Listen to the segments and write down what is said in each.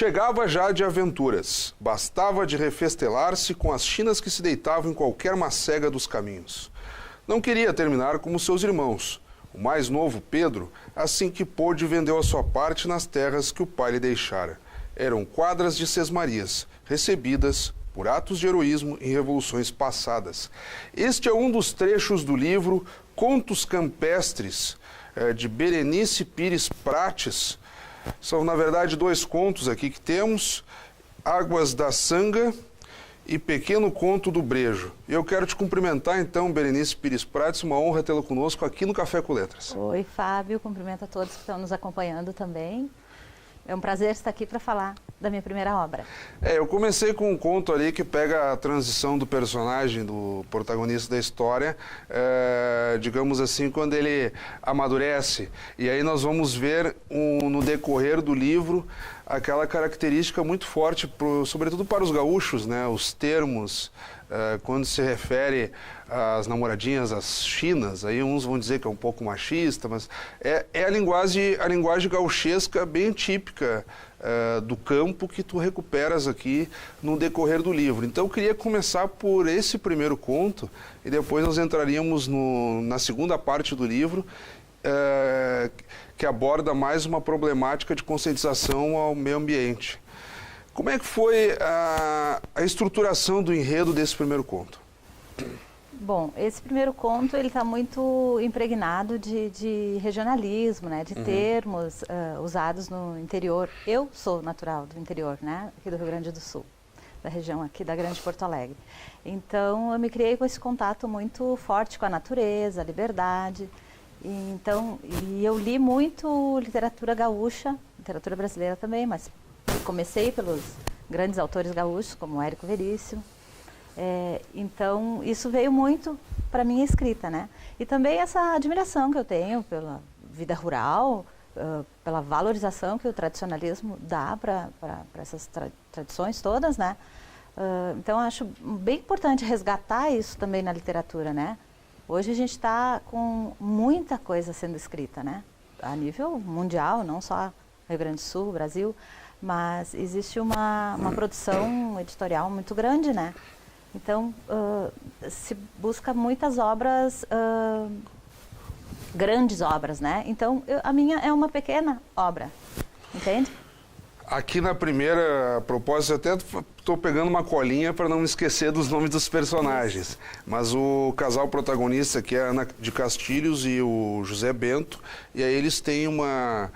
Chegava já de aventuras, bastava de refestelar-se com as chinas que se deitavam em qualquer macega dos caminhos. Não queria terminar como seus irmãos. O mais novo, Pedro, assim que pôde, vendeu a sua parte nas terras que o pai lhe deixara. Eram quadras de sesmarias, recebidas por atos de heroísmo em revoluções passadas. Este é um dos trechos do livro Contos Campestres, de Berenice Pires Prates. São, na verdade, dois contos aqui que temos, Águas da Sanga e Pequeno Conto do Brejo. E eu quero te cumprimentar, então, Berenice Pires Prates, uma honra tê-la conosco aqui no Café com Letras. Oi, Fábio, cumprimento a todos que estão nos acompanhando também. É um prazer estar aqui para falar da minha primeira obra. Eu comecei com um conto ali que pega a transição do personagem, do protagonista da história, digamos assim, quando ele amadurece. E aí nós vamos ver no decorrer do livro aquela característica muito forte, sobretudo para os gaúchos, né? Os termos, quando se refere às namoradinhas, às chinas, aí uns vão dizer que é um pouco machista, mas é a linguagem gauchesca bem típica do campo que tu recuperas aqui no decorrer do livro. Então eu queria começar por esse primeiro conto e depois nós entraríamos na segunda parte do livro, que aborda mais uma problemática de conscientização ao meio ambiente. Como é que foi a estruturação do enredo desse primeiro conto? Bom, esse primeiro conto ele está muito impregnado de regionalismo, né, de termos usados no interior. Eu sou natural do interior, né, aqui do Rio Grande do Sul, da região aqui da Grande Porto Alegre. Então eu me criei com esse contato muito forte com a natureza, a liberdade. E eu li muito literatura gaúcha, literatura brasileira também, mas comecei pelos grandes autores gaúchos, como Érico Veríssimo. Então, isso veio muito para a minha escrita, né? E também essa admiração que eu tenho pela vida rural, pela valorização que o tradicionalismo dá para essas tradições todas, né? Então, acho bem importante resgatar isso também na literatura, né? Hoje a gente está com muita coisa sendo escrita, né? A nível mundial, não só Rio Grande do Sul, Brasil, mas existe uma produção editorial muito grande, né? Então, se busca muitas obras, grandes obras, né? Então, a minha é uma pequena obra, entende? Aqui na primeira proposta, eu até estou pegando uma colinha para não me esquecer dos nomes dos personagens. Mas o casal protagonista, que é a Ana de Castilhos e o José Bento, e aí eles têm uma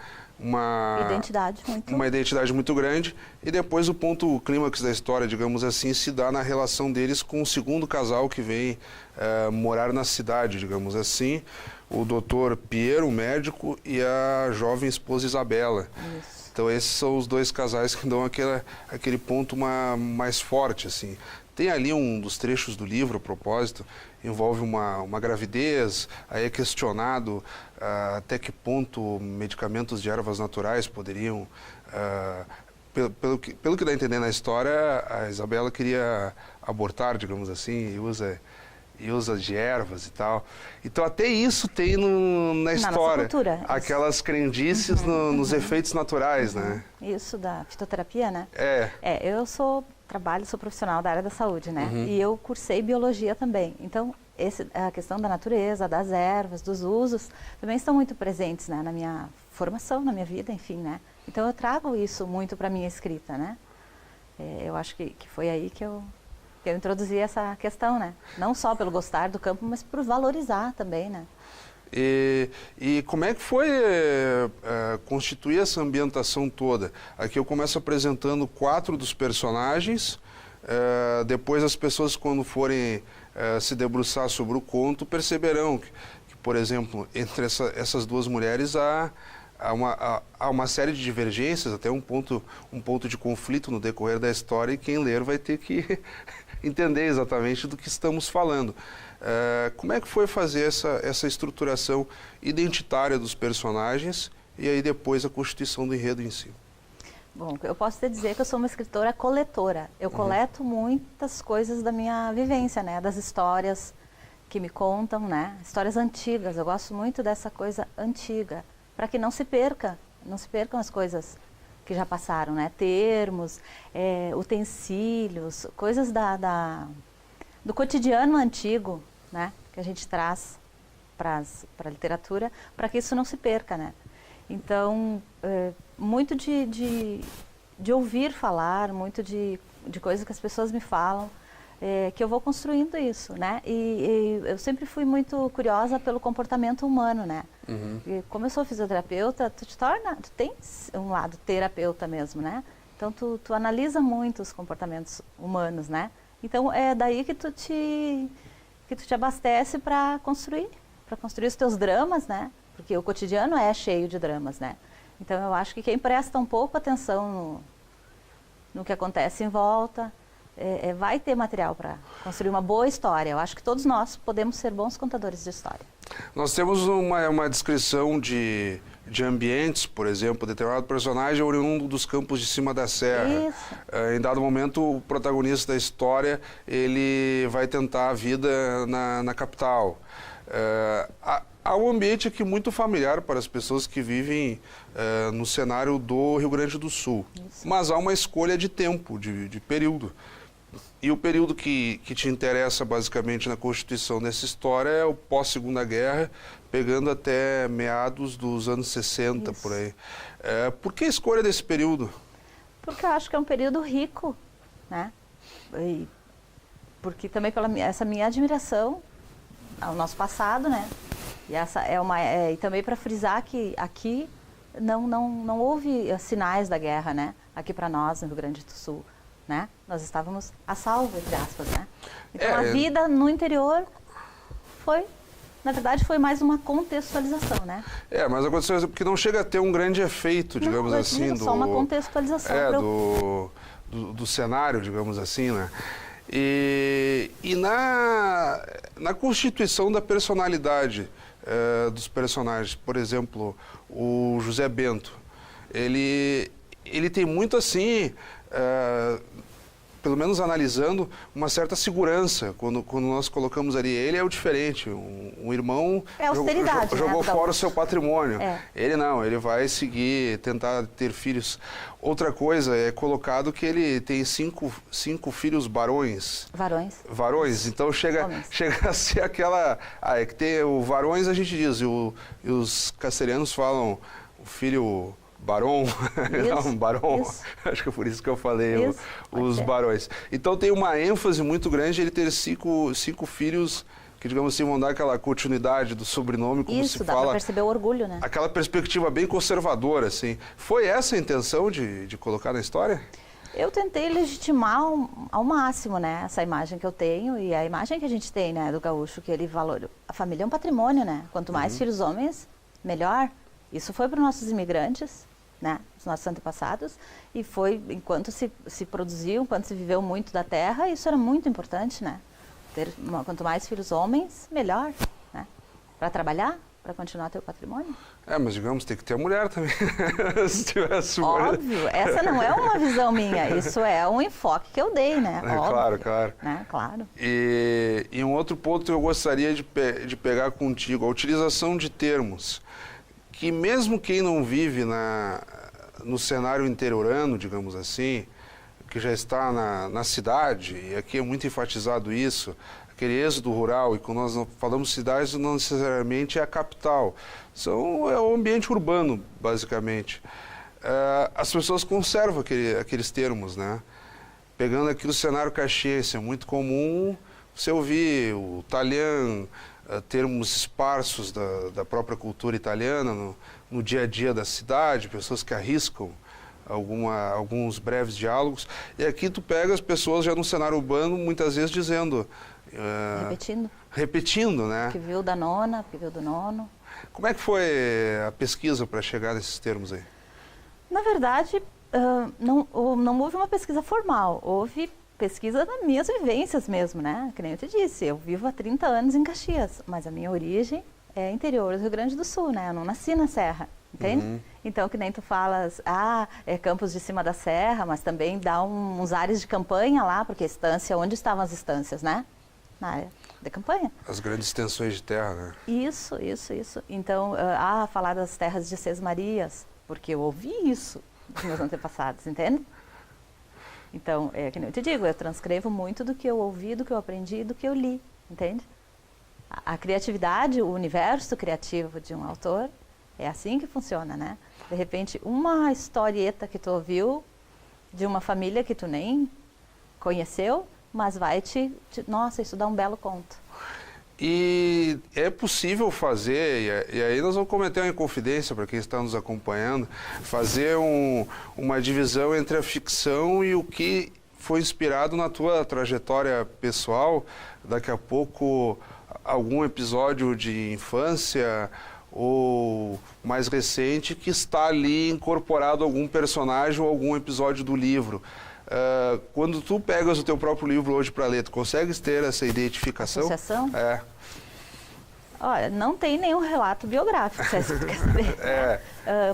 identidade muito grande, e depois o clímax da história, digamos assim, se dá na relação deles com o segundo casal que vem morar na cidade, digamos assim, o doutor Piero, o médico, e a jovem esposa Isabela. Isso. Então esses são os dois casais que dão aquele ponto mais forte, assim. Tem ali um dos trechos do livro, a propósito, envolve uma gravidez, aí é questionado até que ponto medicamentos de ervas naturais poderiam... Pelo que dá a entender na história, a Isabela queria abortar, digamos assim, e usa de ervas e tal. Então até isso tem na história, cultura, aquelas crendices nos efeitos naturais, né? Isso da fitoterapia, né? Eu sou profissional da área da saúde, né? E eu cursei biologia também. Então a questão da natureza, das ervas, dos usos, também estão muito presentes, né, na minha formação, na minha vida, enfim, né? Então eu trago isso muito para a minha escrita, né? Eu acho que foi aí que eu introduzi essa questão, né? Não só pelo gostar do campo, mas por valorizar também, né? E como é que foi constituir essa ambientação toda? Aqui eu começo apresentando 4 dos personagens, depois as pessoas, quando forem se debruçar sobre o conto, perceberão que, por exemplo, entre essas duas mulheres há uma série de divergências, até um ponto de conflito no decorrer da história, e quem ler vai ter que entender exatamente do que estamos falando. Como é que foi fazer essa estruturação identitária dos personagens e aí depois a constituição do enredo em si? Bom, eu posso te dizer que eu sou uma escritora coletora. Eu coleto muitas coisas da minha vivência, né? Das histórias que me contam, né? Histórias antigas. Eu gosto muito dessa coisa antiga, para que não se percam as coisas que já passaram, né? Termos, utensílios, coisas do cotidiano antigo, né? Que a gente traz para a literatura, para que isso não se perca, né? Então, muito de ouvir falar, muito de coisas que as pessoas me falam, que eu vou construindo isso, né? E eu sempre fui muito curiosa pelo comportamento humano, né? E como eu sou fisioterapeuta, tu tens um lado terapeuta mesmo, né? Então, tu analisa muito os comportamentos humanos, né? Então, é daí que tu te abastece para construir os teus dramas, né? Porque o cotidiano é cheio de dramas, né? Então, eu acho que quem presta um pouco atenção no que acontece em volta, vai ter material para construir uma boa história. Eu acho que todos nós podemos ser bons contadores de história. Nós temos uma descrição de ambientes, por exemplo, determinado personagem oriundo dos campos de cima da serra. Isso. Em dado momento, o protagonista da história, ele vai tentar a vida na capital. Há um ambiente aqui muito familiar para as pessoas que vivem no cenário do Rio Grande do Sul. Isso. Mas há uma escolha de tempo, de período. E o período que te interessa basicamente na constituição dessa história é o pós-Segunda Guerra, pegando até meados dos anos 60, isso, por aí. Por que a escolha desse período? Porque eu acho que é um período rico, né? E porque também essa minha admiração ao nosso passado, né? E essa e também para frisar que aqui não houve sinais da guerra, né? Aqui para nós no Rio Grande do Sul, né? Nós estávamos a salvo, entre aspas, né? Então a vida no interior na verdade foi mais uma contextualização, né? Mas a contextualização, porque não chega a ter um grande efeito, digamos assim, só uma contextualização do cenário, digamos assim, né? E na constituição da personalidade dos personagens, por exemplo, o José Bento, ele tem muito assim, pelo menos analisando, uma certa segurança quando nós colocamos ali. Ele é o diferente, um irmão jogou fora o seu patrimônio. Ele não, ele vai seguir, tentar ter filhos. Outra coisa, é colocado que ele tem cinco filhos varões. Varões, então chega a ser aquela... é que tem o varões, a gente diz, e os castelhanos falam o filho... Barão, não, barão, acho que é por isso que eu falei os barões. Então tem uma ênfase muito grande ele ter cinco filhos que, digamos assim, vão dar aquela continuidade do sobrenome, como se fala. Isso, dá para perceber o orgulho, né? Aquela perspectiva bem conservadora, assim. Foi essa a intenção de colocar na história? Eu tentei legitimar ao máximo, né, essa imagem que eu tenho e a imagem que a gente tem, né, do gaúcho, que ele valora. A família é um patrimônio, né? Quanto mais filhos homens, melhor. Isso foi para os nossos imigrantes, né, os nossos antepassados, e foi enquanto se produziu, enquanto se viveu muito da terra, isso era muito importante, né? Quanto mais filhos homens, melhor, né? Para trabalhar, para continuar teu patrimônio. Mas digamos, tem que ter a mulher também. Se tivesse Óbvio, essa não é uma visão minha, isso é um enfoque que eu dei, né? Óbvio, claro. Né? Claro. E um outro ponto que eu gostaria de pegar contigo, a utilização de termos que mesmo quem não vive no cenário interiorano, digamos assim, que já está na cidade, e aqui é muito enfatizado isso, aquele êxodo rural, e quando nós falamos cidades, não necessariamente é a capital, é o ambiente urbano, basicamente. As pessoas conservam aqueles termos, né? Pegando aqui o cenário caxiense, é muito comum você ouvir o talhã, termos esparsos da própria cultura italiana no dia a dia da cidade, pessoas que arriscam alguns breves diálogos. E aqui tu pega as pessoas já no cenário urbano, muitas vezes dizendo... Repetindo, né? Que viu da nona, que viu do nono. Como é que foi a pesquisa para chegar nesses termos aí? Na verdade, não houve uma pesquisa formal, houve pesquisa das minhas vivências mesmo, né? Que nem eu te disse, eu vivo há 30 anos em Caxias, mas a minha origem é interior do Rio Grande do Sul, né? Eu não nasci na Serra, entende? Então, que nem tu falas, é Campos de Cima da Serra, mas também dá uns ares de campanha lá, porque estância, onde estavam as estâncias, né? Na área de campanha. As grandes extensões de terra, né? Isso. Então, falar das terras de Sesmarias, porque eu ouvi isso dos meus antepassados, entende? Então, é que nem eu te digo, eu transcrevo muito do que eu ouvi, do que eu aprendi, do que eu li, entende? A criatividade, o universo criativo de um autor, é assim que funciona, né? De repente, uma historieta que tu ouviu de uma família que tu nem conheceu, mas vai nossa, isso dá um belo conto. E é possível fazer, e aí nós vamos cometer uma inconfidência para quem está nos acompanhando, fazer uma divisão entre a ficção e o que foi inspirado na tua trajetória pessoal. Daqui a pouco, algum episódio de infância ou mais recente que está ali incorporado algum personagem ou algum episódio do livro. Quando tu pegas o teu próprio livro hoje para ler, tu consegues ter essa identificação? Associação? É. Olha, não tem nenhum relato biográfico, se é isso que tu quer saber.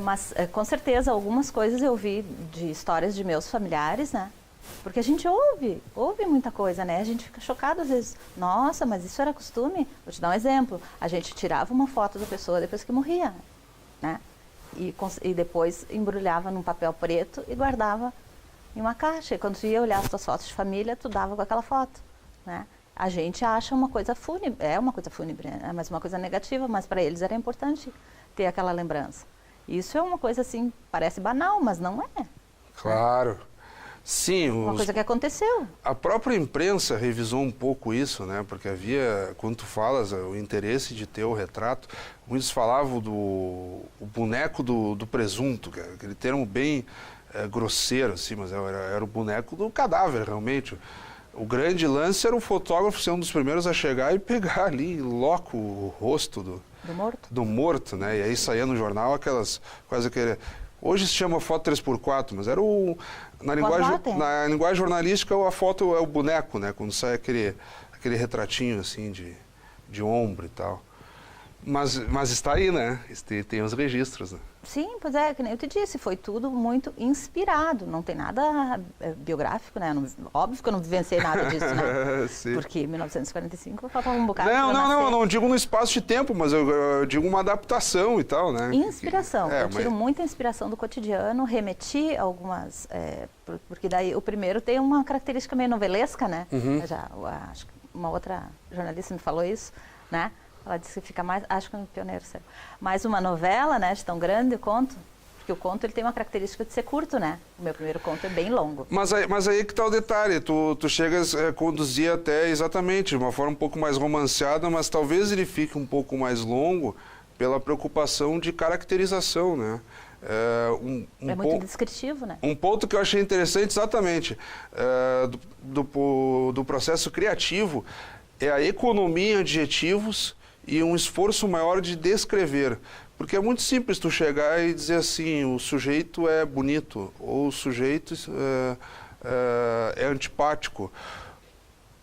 Mas, com certeza, algumas coisas eu vi de histórias de meus familiares, né? Porque a gente ouve muita coisa, né? A gente fica chocado às vezes. Nossa, mas isso era costume? Vou te dar um exemplo. A gente tirava uma foto da pessoa depois que morria, né? E depois embrulhava num papel preto e guardava em uma caixa. E quando tu ia olhar as tuas fotos de família, tu dava com aquela foto, né? A gente acha uma coisa fúnebre, é uma coisa fúnebre, né? Mas uma coisa negativa, mas para eles era importante ter aquela lembrança. Isso é uma coisa assim, parece banal, mas não é. Claro. Sim. Uma coisa que aconteceu. A própria imprensa revisou um pouco isso, né? Porque havia, quando tu falas, o interesse de ter o retrato, muitos falavam o boneco do presunto, que é aquele termo bem grosseiro, assim, mas era o boneco do cadáver, realmente. O grande lance era o fotógrafo ser um dos primeiros a chegar e pegar ali, loco, o rosto do morto, né? E aí saía no jornal aquelas coisas que... Hoje se chama foto 3x4, mas era na linguagem jornalística, a foto é o boneco, né? Quando sai aquele retratinho, assim, de ombro e tal. Mas está aí, né? Tem os registros, né? Sim, pois é, que nem eu te disse, foi tudo muito inspirado, não tem nada biográfico, né? Óbvio que eu não vivenciei nada disso, né? Sim. Porque em 1945 faltava um bocado eu não digo no espaço de tempo, mas eu digo uma adaptação e tal, né? Inspiração, eu tiro muita inspiração do cotidiano, remeti algumas, porque daí o primeiro tem uma característica meio novelesca, né? Uhum. Acho que uma outra jornalista me falou isso, né? Ela disse que fica mais, acho que no Pioneiro saiu. Mas uma novela, né, de tão grande o conto, porque o conto ele tem uma característica de ser curto, né? O meu primeiro conto é bem longo. Mas aí que está o detalhe, tu chegas a conduzir até exatamente, de uma forma um pouco mais romanceada, mas talvez ele fique um pouco mais longo pela preocupação de caracterização, né? É muito descritivo, né? Um ponto que eu achei interessante exatamente do processo criativo é a economia em adjetivos e um esforço maior de descrever. Porque é muito simples tu chegar e dizer assim, o sujeito é bonito, ou o sujeito é antipático.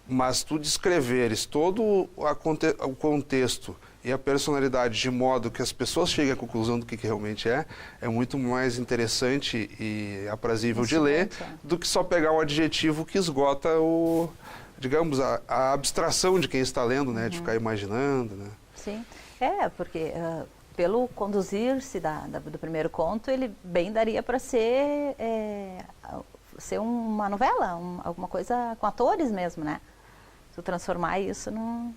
Mas tu descreveres todo o contexto e a personalidade de modo que as pessoas cheguem à conclusão do que realmente é muito mais interessante e aprazível de ler do que só pegar um adjetivo que esgota digamos, a abstração de quem está lendo, né? De ficar imaginando, né? Sim, porque pelo conduzir-se do primeiro conto, ele bem daria para ser uma novela, alguma coisa com atores mesmo, né? Tu transformar isso num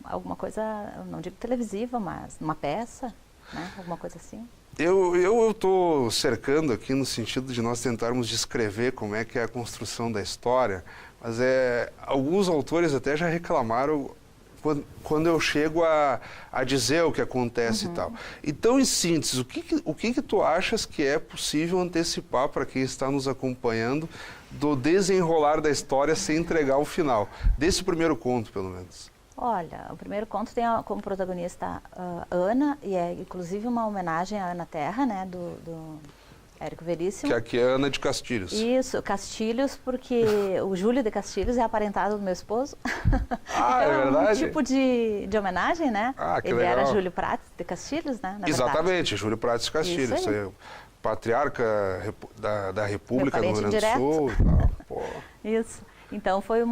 alguma coisa, não digo televisiva, mas numa peça, né? Alguma coisa assim. Eu estou cercando aqui no sentido de nós tentarmos descrever como é que é a construção da história, mas alguns autores até já reclamaram quando eu chego a dizer o que acontece e tal. Então, em síntese, o que tu achas que é possível antecipar para quem está nos acompanhando do desenrolar da história sem entregar o final? Desse primeiro conto, pelo menos. Olha, o primeiro conto tem como protagonista Ana, e é inclusive uma homenagem à Ana Terra, né, do Érico Veríssimo. Que aqui é Ana de Castilhos. Isso, Castilhos, porque o Júlio de Castilhos é aparentado do meu esposo. Ah, então, é verdade? Um tipo de homenagem, né? Ah, que Ele legal. era Júlio Prates de Castilhos, né? Exatamente, Júlio Prates de Castilhos. Isso aí. Patriarca da República do Rio Grande do Sul. E tal. Pô. Isso. Então, foi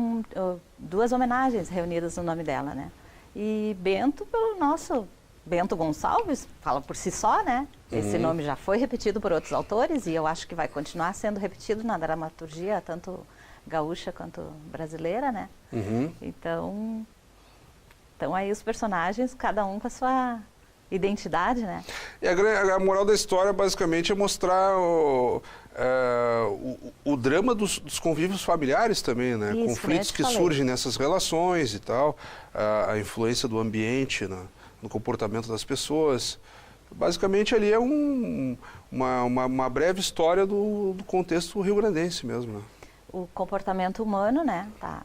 duas homenagens reunidas no nome dela, né? E Bento pelo nosso Bento Gonçalves, fala por si só, né? Esse nome já foi repetido por outros autores e eu acho que vai continuar sendo repetido na dramaturgia, tanto gaúcha quanto brasileira, né? Então aí os personagens, cada um com a sua identidade, né? E a moral da história, basicamente, é mostrar o drama dos convívios familiares também, né? Isso, conflitos que surgem nessas relações e tal, a influência do ambiente no comportamento das pessoas. Basicamente, ali é uma breve história do contexto rio-grandense mesmo, né? O comportamento humano, né? Tá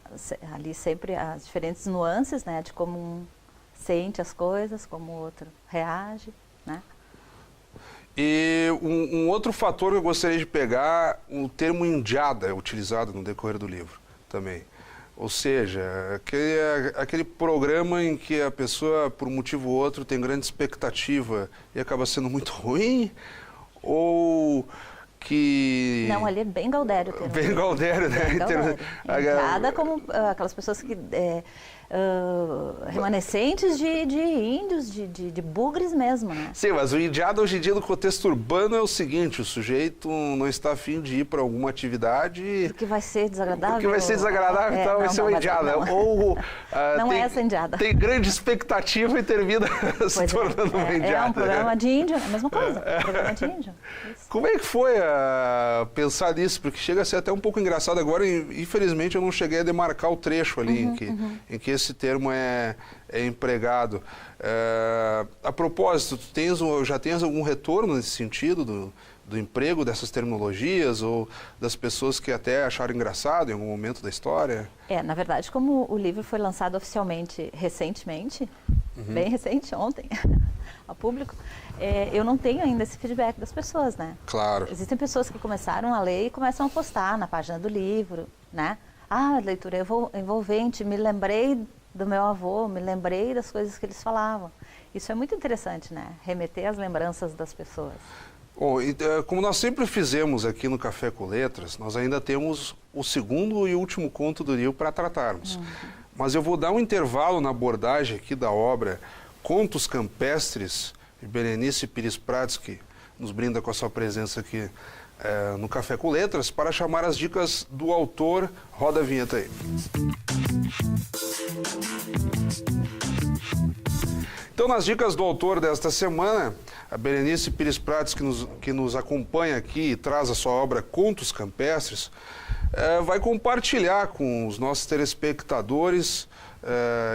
ali sempre as diferentes nuances, né? De como um sente as coisas, como o outro reage, né? E um outro fator que eu gostaria de pegar, o termo indiada é utilizado no decorrer do livro também. Ou seja, aquele programa em que a pessoa, por um motivo ou outro, tem grande expectativa e acaba sendo muito ruim, ou que... Não, ali é bem Gaudério. Bem Gaudério, né? Bem Gaudério. Indiada como aquelas pessoas que... remanescentes de índios, de bugres mesmo, né? Sim, mas o indiado hoje em dia no contexto urbano é o seguinte, o sujeito não está afim de ir para alguma atividade... Porque vai ser desagradável. Porque vai ser desagradável, então vai ser uma indiada. Ou não é essa indiada. Tem grande expectativa e termina se tornando uma indiada. É um programa de índio, é a mesma coisa, programa de índio. Isso. Como é que foi pensar nisso? Porque chega a ser até um pouco engraçado agora, infelizmente eu não cheguei a demarcar o trecho ali em que esse termo é empregado. A propósito, já tens algum retorno nesse sentido do emprego dessas terminologias ou das pessoas que até acharam engraçado em algum momento da história? Na verdade, como o livro foi lançado oficialmente recentemente, bem recente, ontem, ao público, eu não tenho ainda esse feedback das pessoas, né? Claro. Existem pessoas que começaram a ler e começam a postar na página do livro, né? Leitura envolvente, me lembrei do meu avô, me lembrei das coisas que eles falavam. Isso é muito interessante, né? Remeter às lembranças das pessoas. Bom, como nós sempre fizemos aqui no Café com Letras, nós ainda temos o segundo e último conto do livro para tratarmos. Mas eu vou dar um intervalo na abordagem aqui da obra Contos Campestres, de Berenice Pires Prats, que nos brinda com a sua presença aqui no Café com Letras, para chamar as dicas do autor. Roda a vinheta aí. Então, nas dicas do autor desta semana, a Berenice Pires Prats, que nos acompanha aqui e traz a sua obra Contos Campestres, vai compartilhar com os nossos telespectadores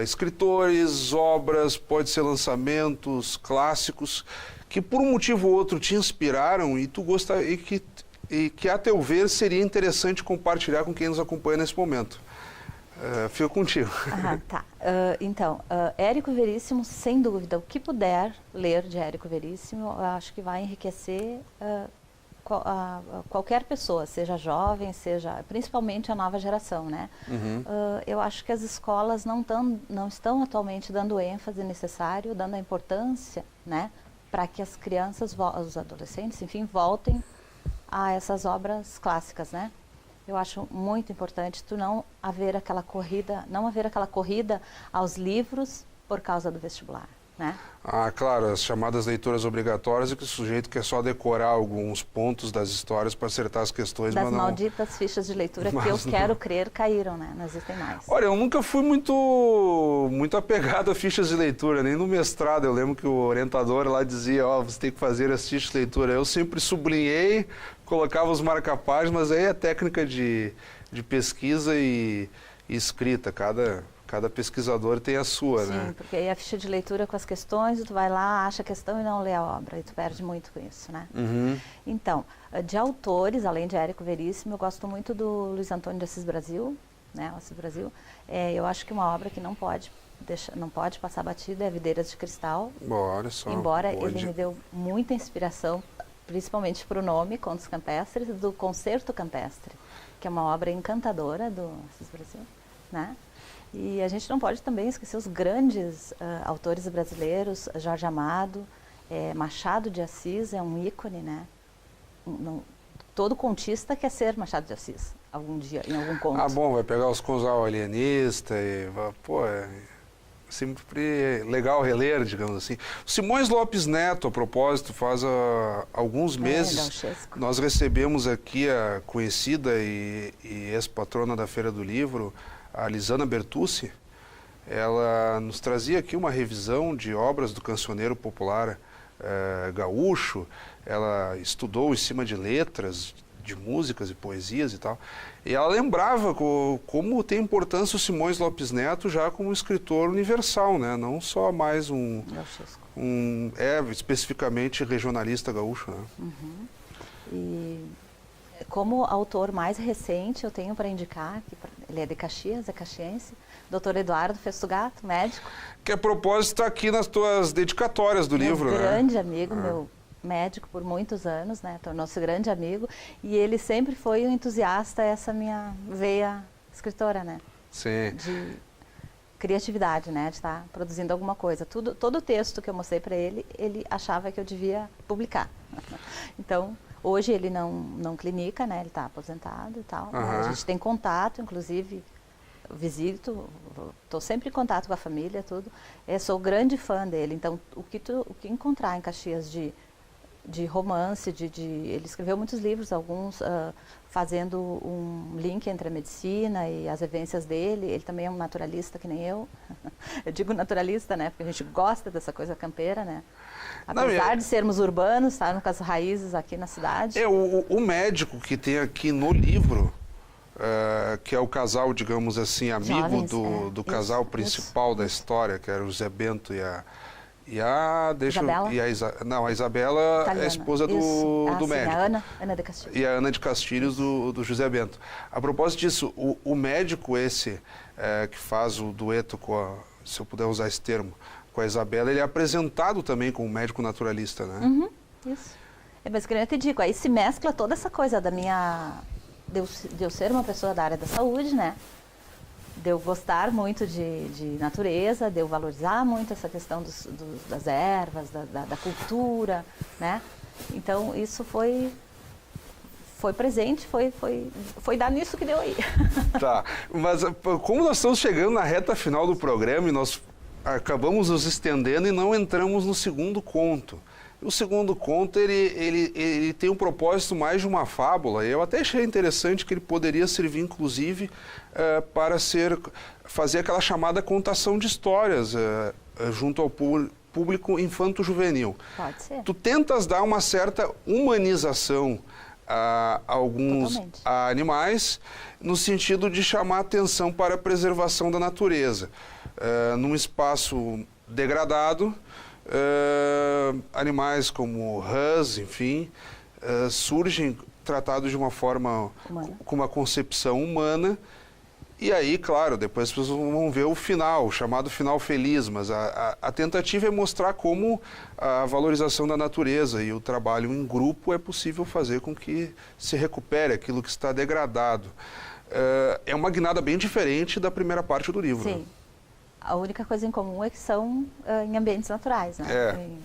escritores, obras, pode ser lançamentos, clássicos, que por um motivo ou outro te inspiraram e que a teu ver seria interessante compartilhar com quem nos acompanha nesse momento. Fico contigo. Tá. Então, Érico Veríssimo, sem dúvida, o que puder ler de Érico Veríssimo, eu acho que vai enriquecer qualquer pessoa, seja jovem, seja principalmente a nova geração, né? Eu acho que as escolas não estão atualmente dando ênfase necessário, dando a importância, né, para que as crianças, os adolescentes, enfim, voltem a essas obras clássicas, né? Eu acho muito importante não haver aquela corrida aos livros por causa do vestibular, né? Claro, as chamadas leituras obrigatórias, que o sujeito quer só decorar alguns pontos das histórias para acertar as questões, das mas não... malditas fichas de leitura que eu quero crer caíram, né? Não existem mais. Olha, eu nunca fui muito apegado a fichas de leitura, nem no mestrado. Eu lembro que o orientador lá dizia, você tem que fazer as fichas de leitura. Eu sempre sublinhei, colocava os marca-páginas, mas aí é técnica de pesquisa e escrita. Cada pesquisador tem a sua, Sim, né? Sim, porque aí a ficha de leitura com as questões, tu vai lá, acha a questão e não lê a obra, e tu perde muito com isso, né? Então, de autores, além de Érico Veríssimo, eu gosto muito do Luiz Antônio de Assis Brasil, né? Assis Brasil. Eu acho que uma obra que não pode passar batida é Videiras de Cristal. Olha só. Embora ele me deu muita inspiração, principalmente para o nome, Contos Campestres, do Concerto Campestre, que é uma obra encantadora do Assis Brasil, né? E a gente não pode também esquecer os grandes autores brasileiros, Jorge Amado, Machado de Assis é um ícone, né? Todo contista quer ser Machado de Assis, algum dia, em algum conto. Bom, vai pegar os contos alienista e vai, sempre legal reler, digamos assim. Simões Lopes Neto, a propósito, faz alguns meses, nós recebemos aqui a conhecida e ex-patrona da Feira do Livro, a Lisana Bertucci. Ela nos trazia aqui uma revisão de obras do cancioneiro popular gaúcho. Ela estudou em cima de letras, de músicas e poesias e tal. E ela lembrava como tem importância o Simões Lopes Neto já como escritor universal, né? Não só mais especificamente regionalista gaúcho, né? Uhum. E como autor mais recente, eu tenho para indicar, ele é de Caxias, é caxiense, Dr. Eduardo Festugato, médico. Que a propósito está aqui nas tuas dedicatórias do livro, né? Grande amigo, meu médico por muitos anos, né? Tornou-se grande amigo. E ele sempre foi um entusiasta, essa minha veia escritora, né? Sim. De criatividade, né? De estar produzindo alguma coisa. Todo o texto que eu mostrei para ele, ele achava que eu devia publicar. Então, hoje ele não clinica, né? Ele está aposentado e tal. A gente tem contato, inclusive visito, estou sempre em contato com a família, tudo. Sou grande fã dele. Então, o que encontrar em Caxias de romance, ele escreveu muitos livros, alguns fazendo um link entre a medicina e as vivências dele. Ele também é um naturalista que nem eu. Eu digo naturalista, né? Porque a gente gosta dessa coisa campeira, né? Apesar de sermos urbanos, tá? Com as raízes aqui na cidade. O médico que tem aqui no livro, que é o casal, digamos assim, amigo Jovens, do casal principal da história, que era o José Bento a Isabela é a esposa do médico. A Ana de Castilhos. E a Ana de Castilhos do José Bento. A propósito disso, o médico que faz o dueto se eu puder usar esse termo, com a Isabela, ele é apresentado também como médico naturalista, né? Uhum, isso. Mas que eu te digo, aí se mescla toda essa coisa de eu ser uma pessoa da área da saúde, né? De eu gostar muito de natureza, de eu valorizar muito essa questão das ervas, da cultura, né? Então, isso foi presente, foi dar nisso que deu aí. Tá, mas como nós estamos chegando na reta final do programa e nós acabamos nos estendendo e não entramos no segundo conto. O segundo conto, ele tem um propósito mais de uma fábula. Eu até achei interessante que ele poderia servir, inclusive, para fazer aquela chamada contação de histórias junto ao público infanto-juvenil. Pode ser. Tu tentas dar uma certa humanização a alguns animais, no sentido de chamar atenção para a preservação da natureza. Num espaço degradado, animais como rãs, enfim, surgem tratados de uma forma com uma concepção humana. E aí, claro, depois as pessoas vão ver o final, o chamado final feliz, mas a tentativa é mostrar como a valorização da natureza e o trabalho em grupo é possível fazer com que se recupere aquilo que está degradado. É uma guinada bem diferente da primeira parte do livro. Sim. Né? A única coisa em comum é que são em ambientes naturais, né? Em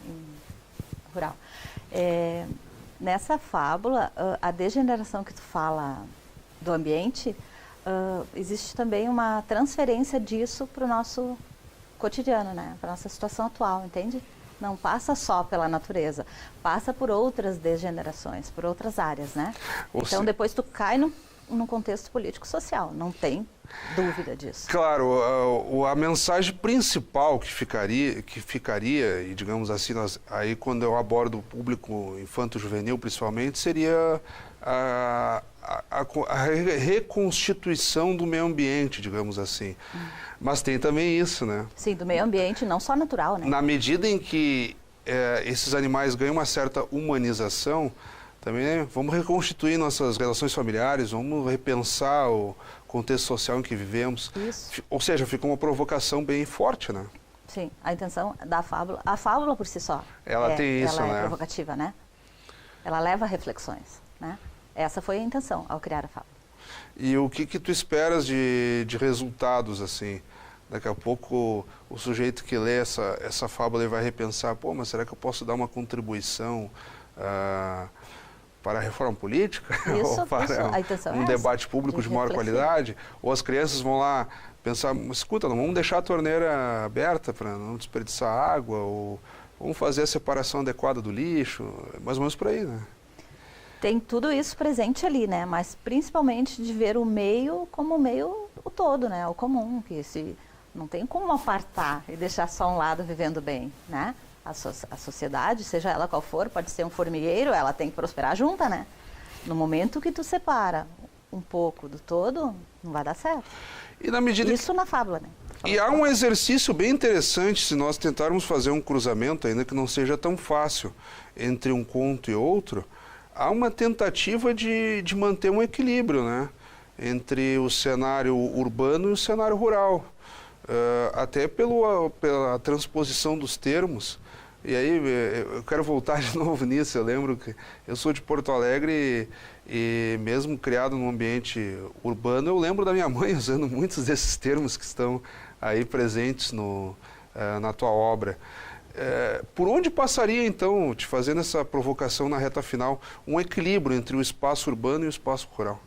rural. Nessa fábula, a degeneração que tu fala do ambiente, existe também uma transferência disso para o nosso cotidiano, né? Para a nossa situação atual, entende? Não passa só pela natureza, passa por outras degenerações, por outras áreas, né? Então depois tu cai num contexto político-social, não tem dúvida disso. Claro, a mensagem principal que ficaria, e digamos assim, aí quando eu abordo o público infanto-juvenil principalmente, seria a reconstituição do meio ambiente, digamos assim. Mas tem também isso, né? Sim, do meio ambiente, não só natural, né? Na medida em que esses animais ganham uma certa humanização, também vamos reconstituir nossas relações familiares, vamos repensar o contexto social em que vivemos. Isso. Ou seja, fica uma provocação bem forte, né? Sim, a intenção da fábula, a fábula por si só, ela tem isso, ela né? é provocativa, né? Ela leva a reflexões, né? Essa foi a intenção ao criar a fábula. E o que tu esperas de resultados, assim? Daqui a pouco o sujeito que lê essa fábula ele vai repensar, pô, mas será que eu posso dar uma contribuição para a reforma política, Isso, ou para a intenção um debate público de maior qualidade, ou as crianças vão lá pensar, escuta, não vamos deixar a torneira aberta para não desperdiçar água, ou vamos fazer a separação adequada do lixo, mais ou menos por aí, né? Tem tudo isso presente ali, né? Mas principalmente de ver o meio como o meio o todo, né? O comum, que se não tem como apartar e deixar só um lado vivendo bem, né? A sociedade, seja ela qual for, pode ser um formigueiro, ela tem que prosperar junta, né? No momento que tu separa um pouco do todo, não vai dar certo. E na medida isso na fábula, né? E há um exercício bem interessante, se nós tentarmos fazer um cruzamento, ainda que não seja tão fácil, entre um conto e outro, há uma tentativa de manter um equilíbrio, né? Entre o cenário urbano e o cenário rural. Até pela transposição dos termos. E aí, eu quero voltar de novo nisso. Eu lembro que eu sou de Porto Alegre e mesmo criado num ambiente urbano, eu lembro da minha mãe usando muitos desses termos que estão aí presentes na tua obra. Por onde passaria, então, te fazendo essa provocação na reta final, um equilíbrio entre o espaço urbano e o espaço rural?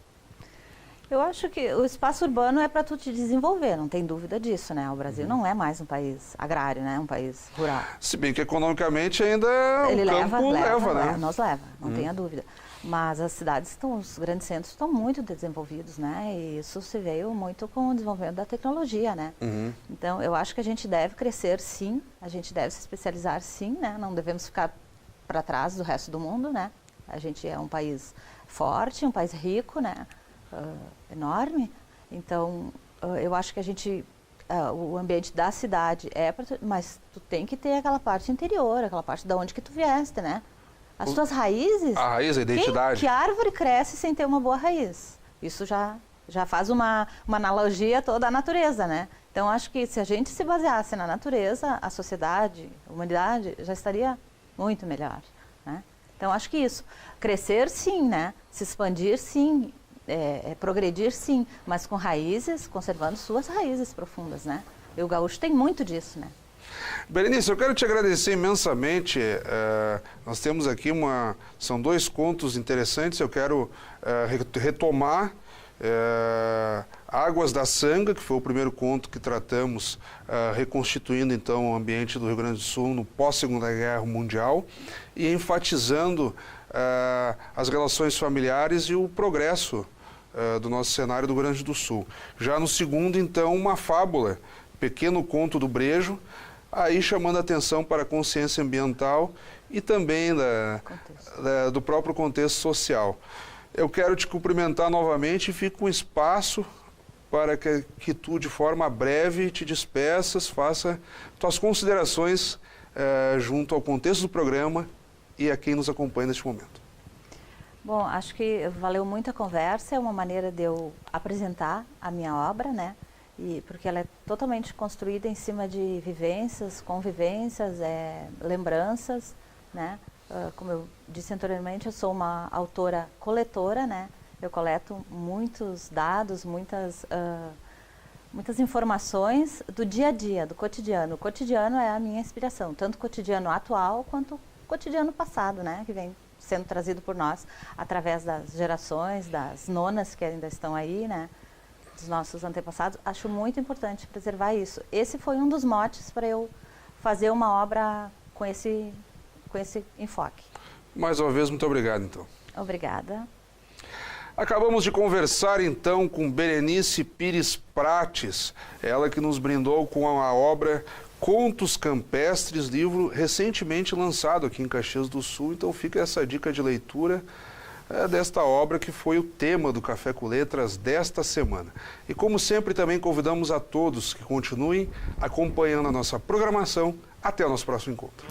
Eu acho que o espaço urbano é para tu te desenvolver, não tem dúvida disso, né? O Brasil não é mais um país agrário, né? Um país rural. Se bem que economicamente ainda Ele o campo leva, né? Nos leva, não tenha dúvida. Mas as cidades os grandes centros estão muito desenvolvidos, né? E isso se veio muito com o desenvolvimento da tecnologia, né? Então, eu acho que a gente deve crescer, sim. A gente deve se especializar, sim, né? Não devemos ficar para trás do resto do mundo, né? A gente é um país forte, um país rico, né? Enorme. Então, eu acho que a gente... o ambiente da cidade mas tu tem que ter aquela parte interior, aquela parte da onde que tu vieste, né? As tuas raízes... A raiz, a identidade. Que árvore cresce sem ter uma boa raiz? Isso já faz uma analogia toda à natureza, né? Então, acho que se a gente se baseasse na natureza, a sociedade, a humanidade, já estaria muito melhor, né? Então, acho que isso. Crescer, sim, né? Se expandir, sim. Progredir, sim. Mas com raízes, conservando suas raízes profundas, né? E o gaúcho tem muito disso, né? Berenice, eu quero te agradecer imensamente. Nós temos aqui são 2 contos interessantes. Eu quero retomar Águas da Sanga, que foi o primeiro conto que tratamos, reconstituindo então o ambiente do Rio Grande do Sul no pós-Segunda Guerra Mundial e enfatizando as relações familiares e o progresso do nosso cenário do Rio Grande do Sul. Já no segundo, então, uma fábula, Pequeno Conto do Brejo, aí chamando a atenção para a consciência ambiental e também do próprio contexto social. Eu quero te cumprimentar novamente e fico com espaço para que tu, de forma breve, te despeças, faça tuas considerações junto ao contexto do programa e a quem nos acompanha neste momento. Bom, acho que valeu muito a conversa, é uma maneira de eu apresentar a minha obra, né? Porque ela é totalmente construída em cima de vivências, convivências, lembranças, né? Como eu disse anteriormente, eu sou uma autora coletora, né? Eu coleto muitos dados, muitas informações do dia a dia, do cotidiano. O cotidiano é a minha inspiração, tanto o cotidiano atual quanto o cotidiano passado, né? Que vem sendo trazido por nós através das gerações, das nonas que ainda estão aí, né? Dos nossos antepassados. Acho muito importante preservar isso. Esse foi um dos motes para eu fazer uma obra com esse enfoque. Mais uma vez, muito obrigado, então. Obrigada. Acabamos de conversar, então, com Berenice Pires Prates, ela que nos brindou com a obra Contos Campestres, livro recentemente lançado aqui em Caxias do Sul. Então fica essa dica de leitura desta obra que foi o tema do Café com Letras desta semana. E como sempre também convidamos a todos que continuem acompanhando a nossa programação. Até o nosso próximo encontro.